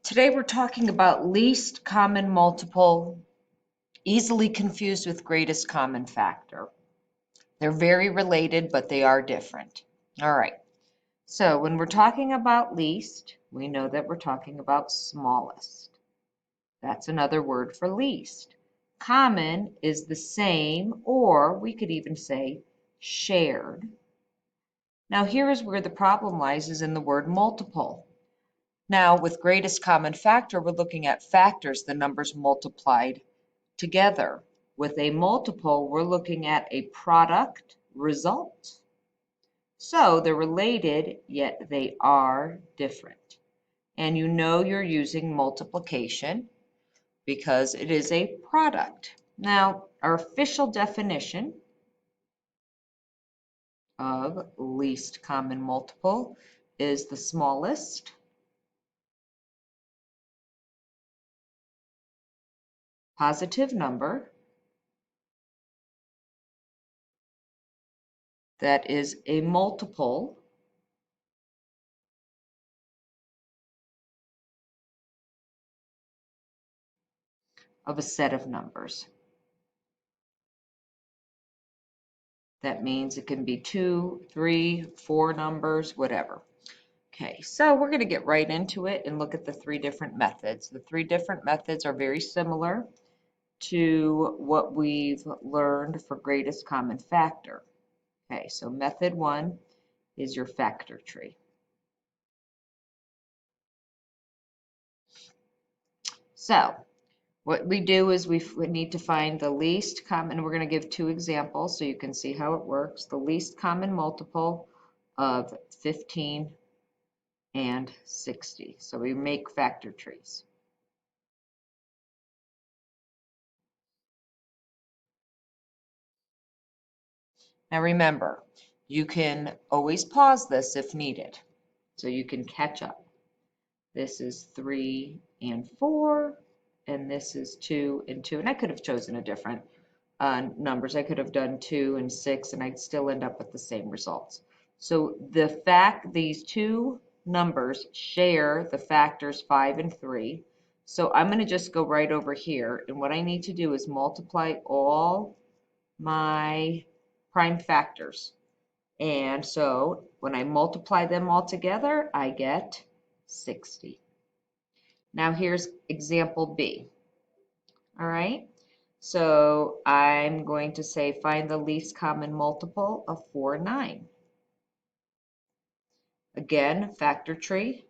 Today we're talking about least common multiple, easily confused with greatest common factor. They're very related, but they are different. All right. So when we're talking about least, we know that we're talking about smallest. That's another word for least. Common is the same, or we could even say shared. Now here is where the problem lies, is in the word multiple. Now, with greatest common factor, we're looking at factors, the numbers multiplied together. With a multiple, we're looking at a product result. So they're related, yet they are different. And you know you're using multiplication because it is a product. Now, our official definition of least common multiple is the smallest positive number that is a multiple of a set of numbers. That means it can be 2, 3, 4 numbers, whatever. Okay, so we're going to get right into it and look at the three different methods. The three different methods are very similar to what we've learned for greatest common factor. Okay, so method 1 is your factor tree. So what we do is we need to find the least common, we're going to give two examples so you can see how it works. The least common multiple of 15 and 60. So we make factor trees. Now remember, you can always pause this if needed, so you can catch up. This is 3 and 4, and this is 2 and 2. And I could have chosen a different numbers. I could have done 2 and 6, and I'd still end up with the same results. So the fact these two numbers share the factors 5 and 3. So I'm going to just go right over here, and what I need to do is multiply all my prime factors. And so when I multiply them all together, I get 60. Now here's example B. All right, so I'm going to say find the least common multiple of 4 and 9. Again, factor tree.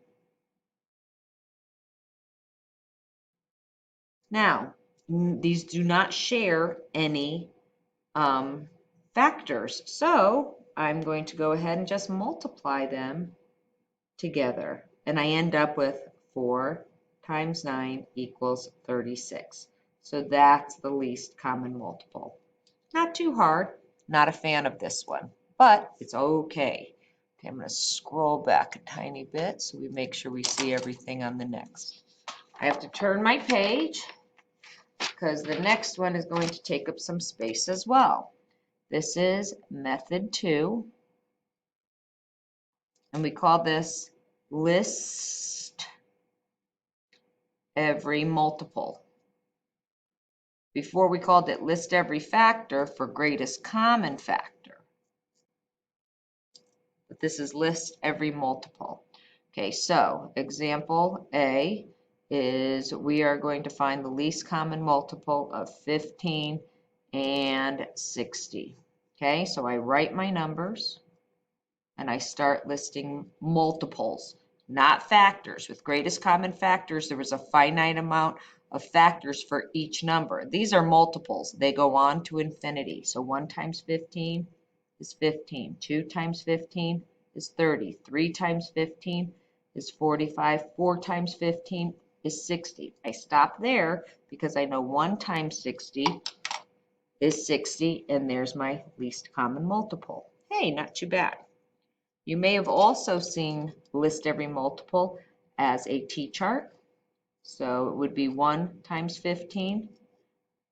Now, these do not share any factors, so I'm going to go ahead and just multiply them together, and I end up with 4 times 9 equals 36. So that's the least common multiple. Not too hard, not a fan of this one, but it's okay. Okay, I'm going to scroll back a tiny bit so we make sure we see everything on the next. I have to turn my page because the next one is going to take up some space as well. This is method 2, and we call this list every multiple. Before we called it list every factor for greatest common factor. But this is list every multiple. Okay, so example A is we are going to find the least common multiple of 15 and 60. Okay, so I write my numbers and I start listing multiples, not factors. With greatest common factors, there was a finite amount of factors for each number. These are multiples. They go on to infinity. So 1 times 15 is 15. 2 times 15 is 30. 3 times 15 is 45. 4 times 15 is 60. I stop there because I know 1 times 60 is 60, and there's my least common multiple. Hey, not too bad. You may have also seen list every multiple as a T-chart. So it would be 1 times 15,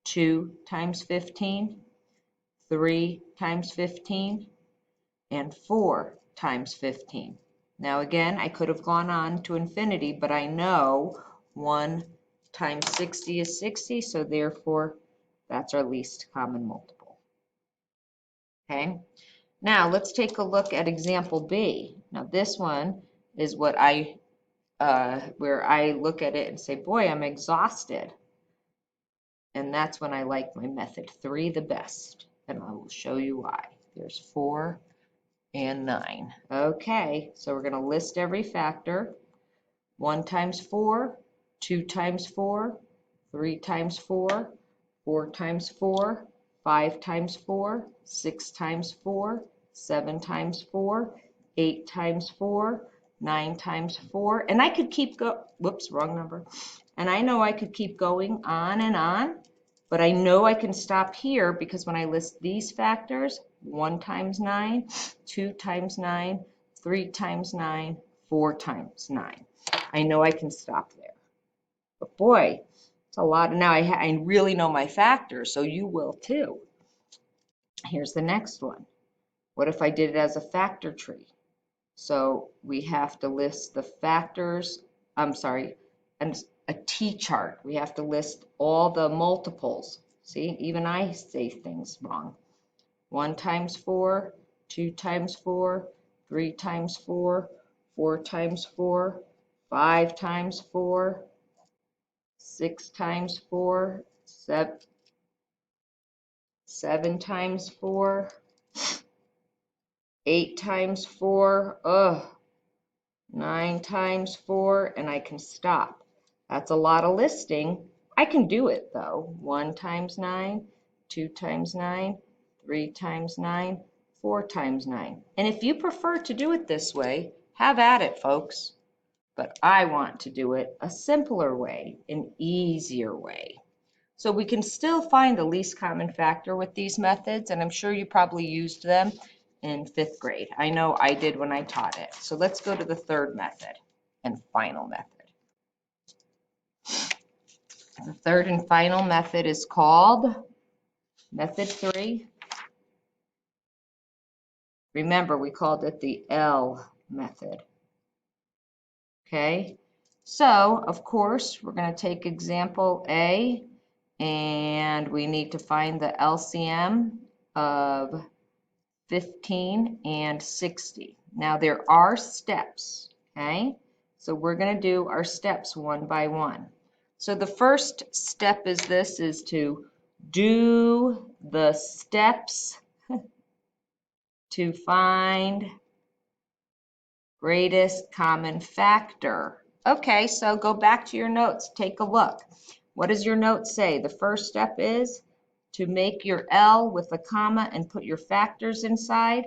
2 times 15, 3 times 15, and 4 times 15. Now again, I could have gone on to infinity, but I know 1 times 60 is 60, so therefore that's our least common multiple. Okay, now let's take a look at example B. Now this one is what where I look at it and say, boy, I'm exhausted. And that's when I like my method 3 the best. And I will show you why. There's 4 and 9. Okay, so we're going to list every factor. 1 times 4, 2 times 4, 3 times 4, 4 times 4, 5 times 4, 6 times 4, 7 times 4, 8 times 4, 9 times 4. And I could keep whoops, wrong number. And I know I could keep going on, but I know I can stop here because when I list these factors, 1 times 9, 2 times 9, 3 times 9, 4 times 9. I know I can stop there. But boy, it's a lot. Now I really know my factors, so you will too. Here's the next one. What if I did it as a factor tree? So we have to list the factors, and a T-chart. We have to list all the multiples. See, even I say things wrong. 1 times 4, 2 times 4, 3 times 4, 4 times 4, 5 times 4, 6 times 4, 7 times 4, 8 times 4, 9 times 4, and I can stop. That's a lot of listing. I can do it though. 1 times 9, 2 times 9, 3 times 9, 4 times 9. And if you prefer to do it this way, have at it, folks. But I want to do it a simpler way, an easier way. So we can still find the least common factor with these methods, and I'm sure you probably used them in 5th grade. I know I did when I taught it. So let's go to the third method and final method. The third and final method is called method 3. Remember, we called it the L method. Okay, so of course, we're going to take example A, and we need to find the LCM of 15 and 60. Now there are steps, okay? So we're going to do our steps one by one. So the first step is to do the steps to find greatest common factor. Okay, so go back to your notes, take a look. What does your note say? The first step is to make your L with a comma and put your factors inside.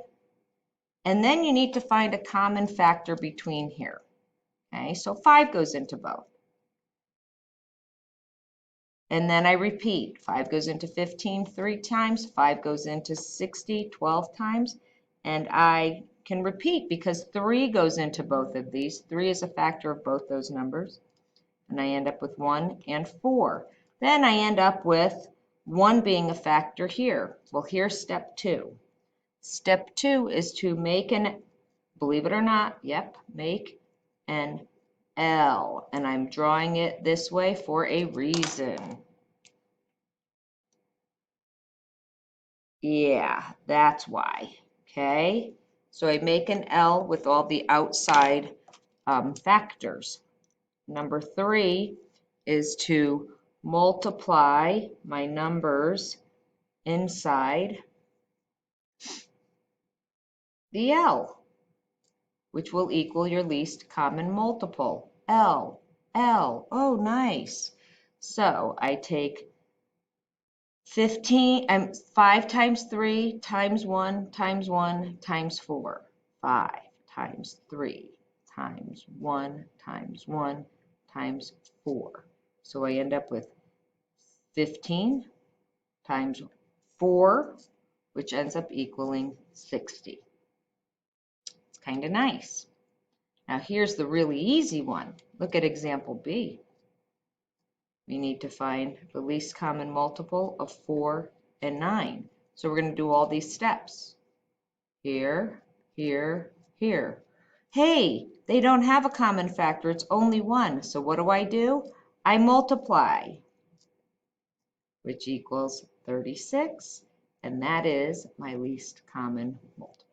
And then you need to find a common factor between here. Okay, so 5 goes into both. And then I repeat, 5 goes into 15 3 times, 5 goes into 60 12 times, and I can repeat because 3 goes into both of these. 3 is a factor of both those numbers, and I end up with 1 and 4. Then I end up with 1 being a factor here. Well, here's step 2. Step 2 is to make an, believe it or not, yep, make an L, and I'm drawing it this way for a reason. Yeah, that's why. Okay, so I make an L with all the outside factors. Number 3 is to multiply my numbers inside the L, which will equal your least common multiple. L, L, oh nice. So I take 5 times 3 times 1 times 1 times 4. 5 times 3 times 1 times 1 times 4. So I end up with 15 times 4, which ends up equaling 60. It's kind of nice. Now here's the really easy one. Look at example B. We need to find the least common multiple of 4 and 9. So we're going to do all these steps. Here, here, here. Hey, they don't have a common factor. It's only 1. So what do? I multiply, which equals 36, and that is my least common multiple.